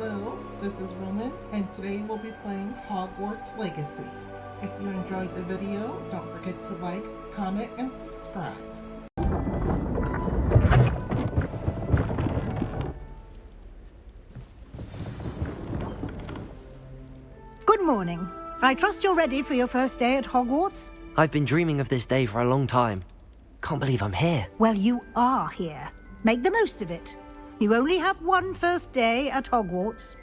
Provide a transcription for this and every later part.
Hello, this is Roman, and today we'll be playing Hogwarts Legacy. If you enjoyed the video, don't forget to like, comment, and subscribe. Good morning. I trust you're ready for your first day at Hogwarts? I've been dreaming of this day for a long time. Can't believe I'm here. Well, you are here. Make the most of it. You only have one first day at Hogwarts.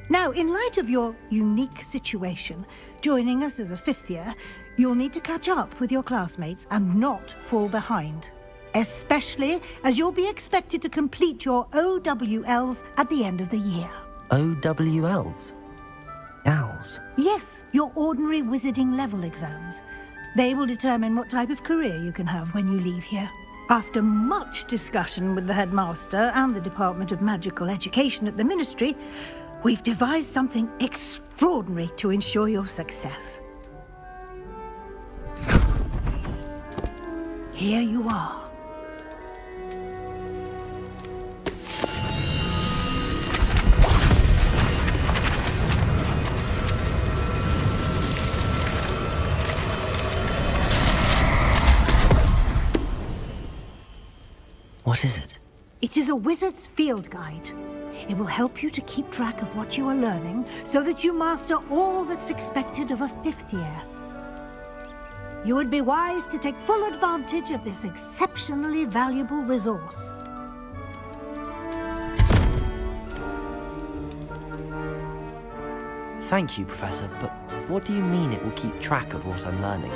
Now, in light of your unique situation, joining us as a fifth year, you'll need to catch up with your classmates and not fall behind. Especially as you'll be expected to complete your OWLs at the end of the year. OWLs? Owls? Yes, your ordinary wizarding level exams. They will determine what type of career you can have when you leave here. After much discussion with the headmaster and the Department of Magical Education at the Ministry, we've devised something extraordinary to ensure your success. Here you are. What is it? It is a wizard's field guide. It will help you to keep track of what you are learning so that you master all that's expected of a fifth year. You would be wise to take full advantage of this exceptionally valuable resource. Thank you, Professor, but what do you mean it will keep track of what I'm learning?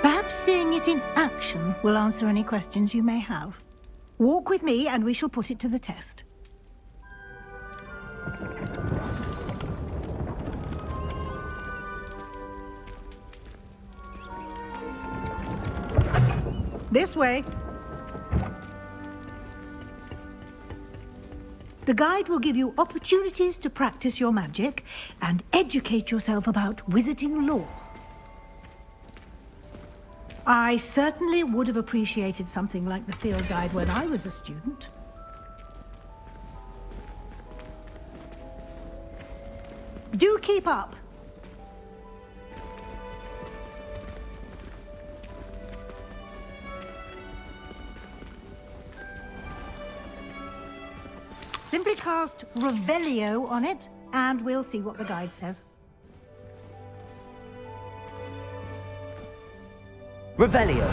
Perhaps seeing it in action will answer any questions you may have. Walk with me and we shall put it to the test. This way. The guide will give you opportunities to practice your magic and educate yourself about wizarding lore. I certainly would have appreciated something like the field guide when I was a student. Do keep up. Simply cast Revelio on it, and we'll see what the guide says. Revelio!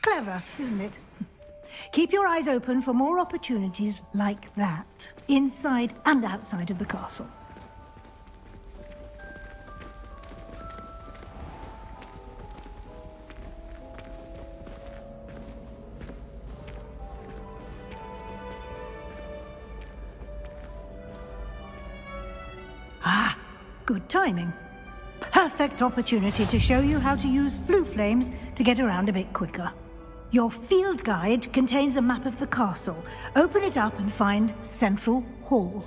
Clever, isn't it? Keep your eyes open for more opportunities like that, inside and outside of the castle. Ah, good timing. Perfect opportunity to show you how to use flue flames to get around a bit quicker. Your field guide contains a map of the castle. Open it up and find Central Hall.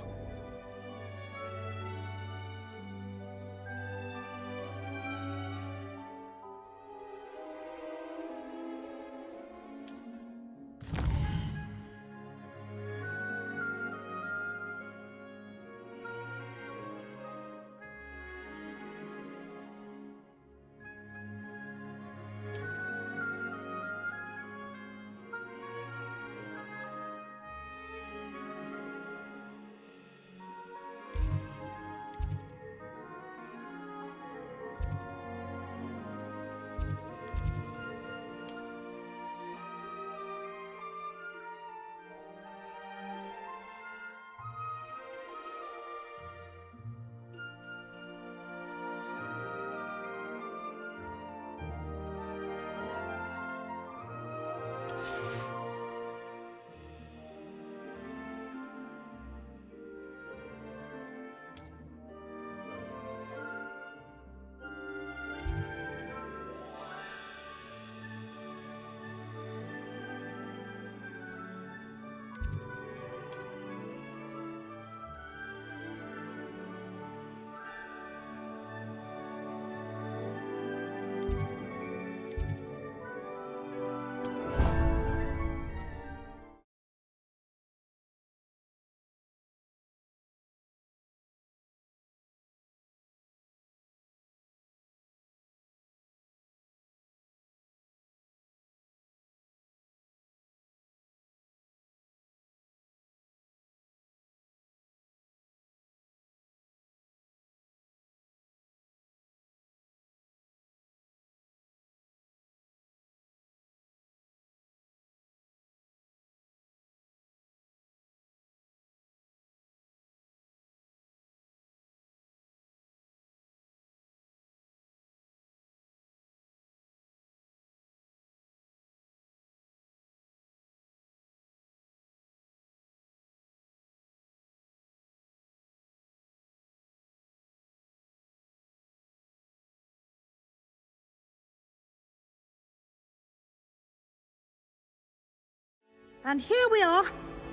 And here we are.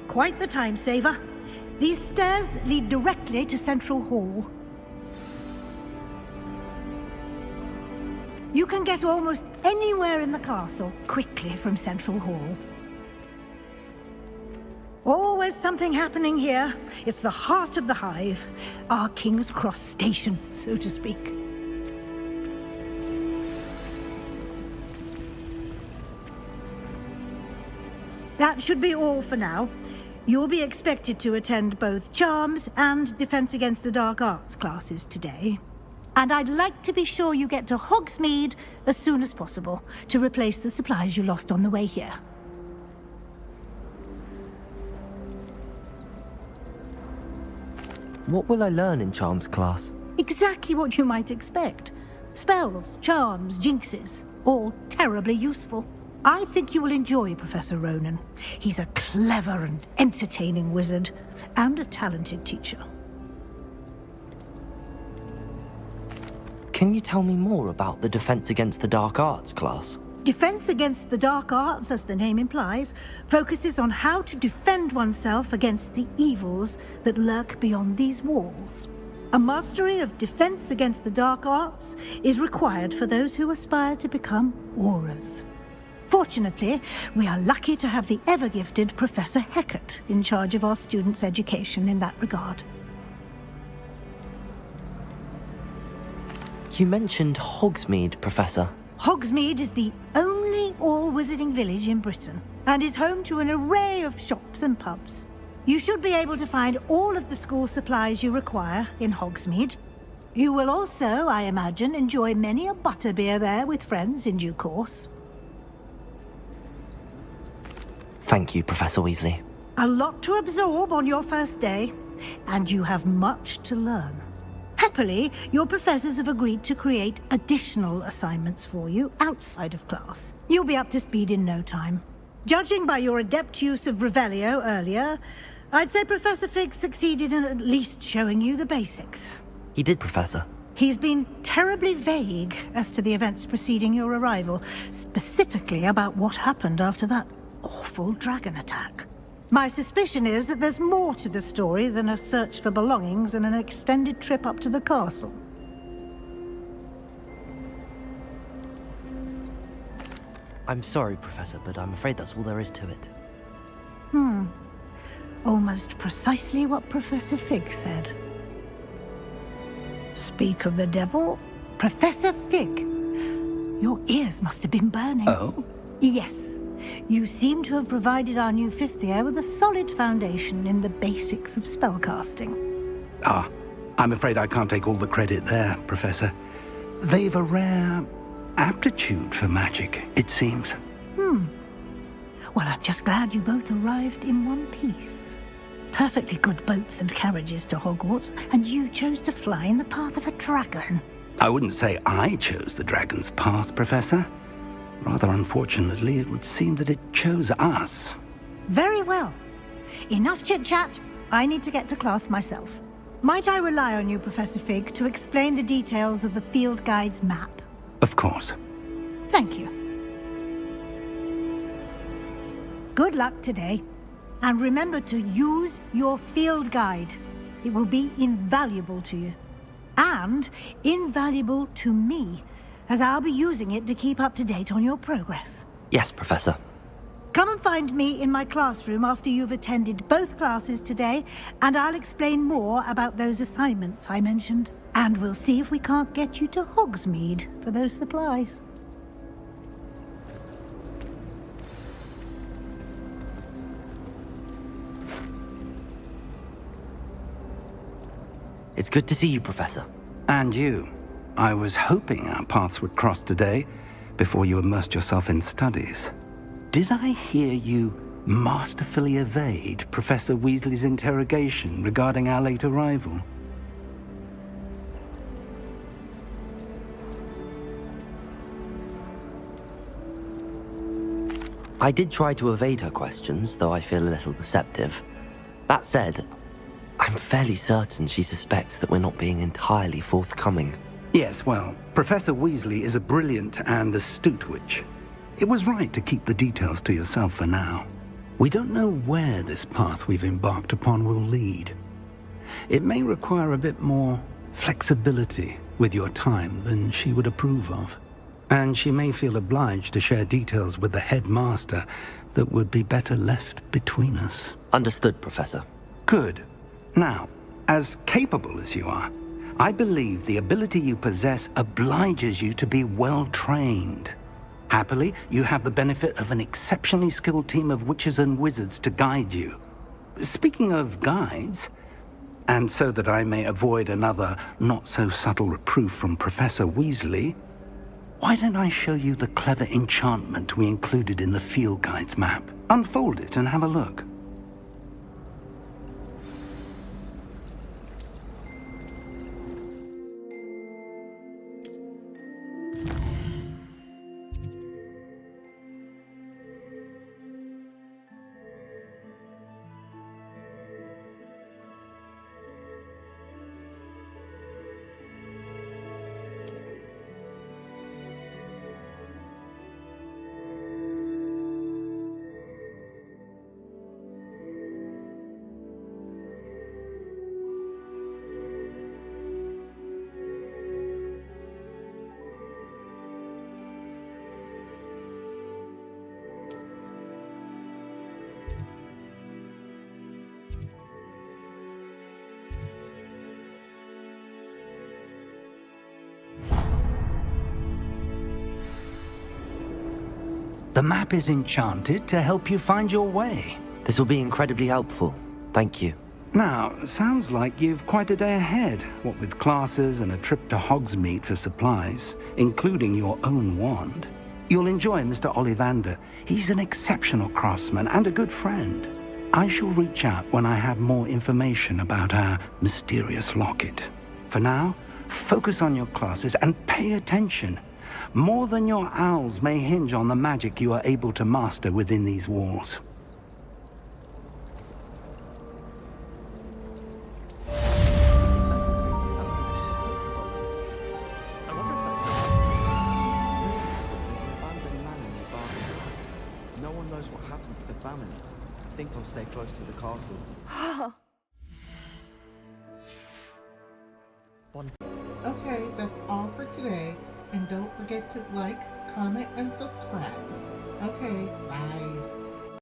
Quite the time saver. These stairs lead directly to Central Hall. You can get almost anywhere in the castle quickly from Central Hall. Always something happening here. It's the heart of the hive. Our King's Cross station, so to speak. That should be all for now. You'll be expected to attend both Charms and Defense Against the Dark Arts classes today. And I'd like to be sure you get to Hogsmeade as soon as possible to replace the supplies you lost on the way here. What will I learn in Charms class? Exactly what you might expect. Spells, charms, jinxes, all terribly useful. I think you will enjoy Professor Ronan. He's a clever and entertaining wizard, and a talented teacher. Can you tell me more about the Defense Against the Dark Arts class? Defense Against the Dark Arts, as the name implies, focuses on how to defend oneself against the evils that lurk beyond these walls. A mastery of Defense Against the Dark Arts is required for those who aspire to become Aurors. Fortunately, we are lucky to have the ever-gifted Professor Hecat in charge of our students' education in that regard. You mentioned Hogsmeade, Professor. Hogsmeade is the only all-wizarding village in Britain, and is home to an array of shops and pubs. You should be able to find all of the school supplies you require in Hogsmeade. You will also, I imagine, enjoy many a butterbeer there with friends in due course. Thank you, Professor Weasley. A lot to absorb on your first day, and you have much to learn. Happily, your professors have agreed to create additional assignments for you outside of class. You'll be up to speed in no time. Judging by your adept use of Revelio earlier, I'd say Professor Fig succeeded in at least showing you the basics. He did, Professor. He's been terribly vague as to the events preceding your arrival, specifically about what happened after that awful dragon attack. My suspicion is that there's more to the story than a search for belongings and an extended trip up to the castle. I'm sorry, Professor, but I'm afraid that's all there is to it. Almost precisely what Professor Fig said. Speak of the devil, Professor Fig. Your ears must have been burning. Oh? Yes. You seem to have provided our new fifth year with a solid foundation in the basics of spellcasting. Ah, I'm afraid I can't take all the credit there, Professor. They've a rare aptitude for magic, it seems. Well, I'm just glad you both arrived in one piece. Perfectly good boats and carriages to Hogwarts, and you chose to fly in the path of a dragon. I wouldn't say I chose the dragon's path, Professor. Rather unfortunately, it would seem that it chose us. Very well. Enough chit-chat. I need to get to class myself. Might I rely on you, Professor Fig, to explain the details of the field guide's map? Of course. Thank you. Good luck today. And remember to use your field guide. It will be invaluable to you. And invaluable to me, as I'll be using it to keep up to date on your progress. Yes, Professor. Come and find me in my classroom after you've attended both classes today, and I'll explain more about those assignments I mentioned. And we'll see if we can't get you to Hogsmeade for those supplies. It's good to see you, Professor. And you. I was hoping our paths would cross today, before you immersed yourself in studies. Did I hear you masterfully evade Professor Weasley's interrogation regarding our late arrival? I did try to evade her questions, though I feel a little deceptive. That said, I'm fairly certain she suspects that we're not being entirely forthcoming. Yes, well, Professor Weasley is a brilliant and astute witch. It was right to keep the details to yourself for now. We don't know where this path we've embarked upon will lead. It may require a bit more flexibility with your time than she would approve of. And she may feel obliged to share details with the headmaster that would be better left between us. Understood, Professor. Good. Now, as capable as you are, I believe the ability you possess obliges you to be well trained. Happily, you have the benefit of an exceptionally skilled team of witches and wizards to guide you. Speaking of guides, and so that I may avoid another not-so-subtle reproof from Professor Weasley, why don't I show you the clever enchantment we included in the field guide's map? Unfold it and have a look. The map is enchanted to help you find your way. This will be incredibly helpful. Thank you. Now, sounds like you've quite a day ahead, what with classes and a trip to Hogsmeade for supplies, including your own wand. You'll enjoy Mr. Ollivander. He's an exceptional craftsman and a good friend. I shall reach out when I have more information about our mysterious locket. For now, focus on your classes and pay attention. More than your owls may hinge on the magic you are able to master within these walls. No one knows what happened to the family. I think I'll stay close to the castle. Okay, that's all for today. And don't forget to like, comment, and subscribe. Okay, bye.